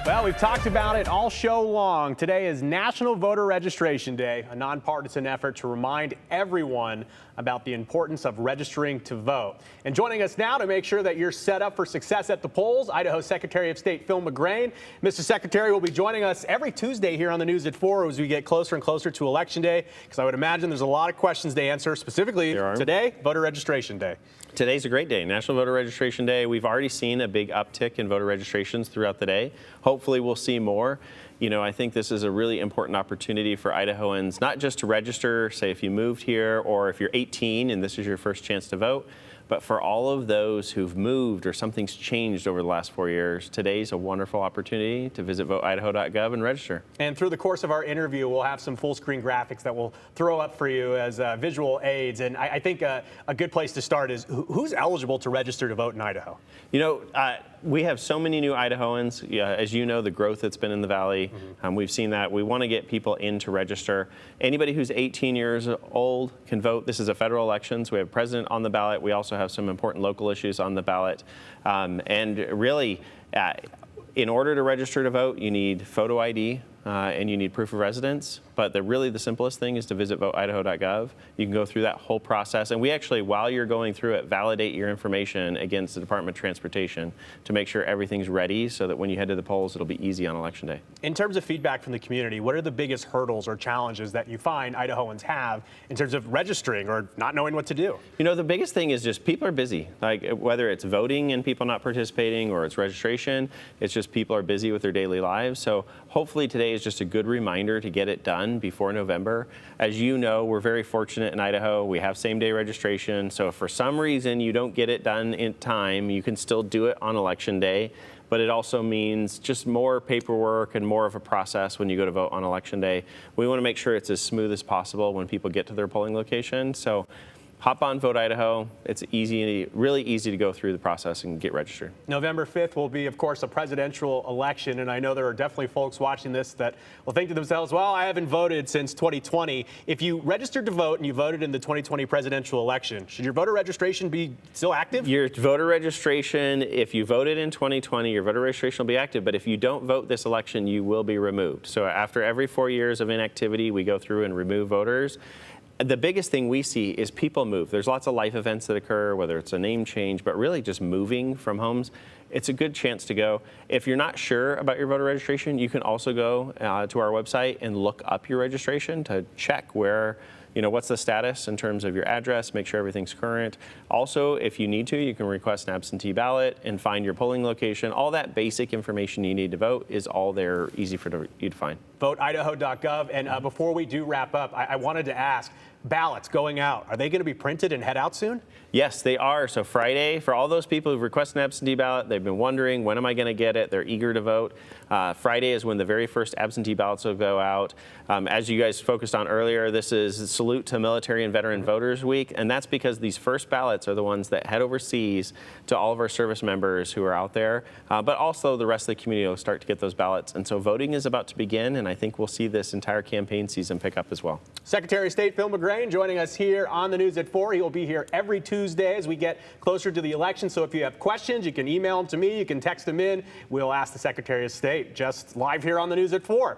Well, we've talked about it all show long. Today is National Voter Registration Day, a nonpartisan effort to remind everyone about the importance of registering to vote. And joining us now to make sure that you're set up for success at the polls, Idaho Secretary of State Phil McGrane. Mr. Secretary will be joining us every Tuesday here on the News at 4 as we get closer and closer to Election Day, because I would imagine there's a lot of questions to answer, specifically today, Voter Registration Day. Today's a great day, National Voter Registration Day. We've already seen a big uptick in voter registrations throughout the day. Hopefully we'll see more. You know, I think this is a really important opportunity for Idahoans, not just to register, say if you moved here or if you're 18 and this is your first chance to vote, but for all of those who've moved or something's changed over the last 4 years, today's a wonderful opportunity to visit voteidaho.gov and register. And through the course of our interview, we'll have some full screen graphics that we'll throw up for you as visual aids. And I think a good place to start is who's eligible to register to vote in Idaho? You know, we have so many new Idahoans. As you know, the growth that's been in the Valley, we've seen that. We want to get people in to register. Anybody who's 18 years old can vote. This is a federal election, so we have president on the ballot. We also have some important local issues on the ballot. And really, in order to register to vote, you need photo ID and you need proof of residence. But really the simplest thing is to visit voteidaho.gov. You can go through that whole process. And we actually, while you're going through it, validate your information against the Department of Transportation to make sure everything's ready so that when you head to the polls, it'll be easy on Election Day. In terms of feedback from the community, what are the biggest hurdles or challenges that you find Idahoans have in terms of registering or not knowing what to do? You know, the biggest thing is just people are busy. Like whether it's voting and people not participating or it's registration, it's just people are busy with their daily lives. So hopefully today is just a good reminder to get it done before November. As you know, we're very fortunate in Idaho. We have same-day registration. So if for some reason you don't get it done in time, you can still do it on Election Day. But it also means just more paperwork and more of a process when you go to vote on Election Day. We want to make sure it's as smooth as possible when people get to their polling location. So hop on Vote Idaho. It's easy, really easy to go through the process and get registered. November 5th will be, of course, a presidential election, and I know there are definitely folks watching this that will think to themselves, well, I haven't voted since 2020. If you registered to vote and you voted in the 2020 presidential election, should your voter registration be still active? Your voter registration, if you voted in 2020, your voter registration will be active, but if you don't vote this election, you will be removed. So after every 4 years of inactivity, we go through and remove voters. The biggest thing we see is people move. There's lots of life events that occur, whether it's a name change, but really just moving from homes. It's a good chance to go. If you're not sure about your voter registration, you can also go to our website and look up your registration to check where, you know, what's the status in terms of your address, make sure everything's current. Also, if you need to, you can request an absentee ballot and find your polling location. All that basic information you need to vote is all there, easy for you to find. Voteidaho.gov. And before we do wrap up, I wanted to ask, ballots going out, are they going to be printed and head out soon? Yes, they are. So Friday, for all those people who've requested an absentee ballot, they've been wondering, when am I going to get it? They're eager to vote. Friday is when the very first absentee ballots will go out. As you guys focused on earlier, this is a salute to Military and Veteran Voters Week, and that's because these first ballots are the ones that head overseas to all of our service members who are out there, but also the rest of the community will start to get those ballots. And so voting is about to begin, and I think we'll see this entire campaign season pick up as well. Secretary of State Phil McGrane joining us here on the News at 4. He will be here every Tuesday as we get closer to the election. So if you have questions, you can email them to me, you can text them in. We'll ask the Secretary of State just live here on the News at 4.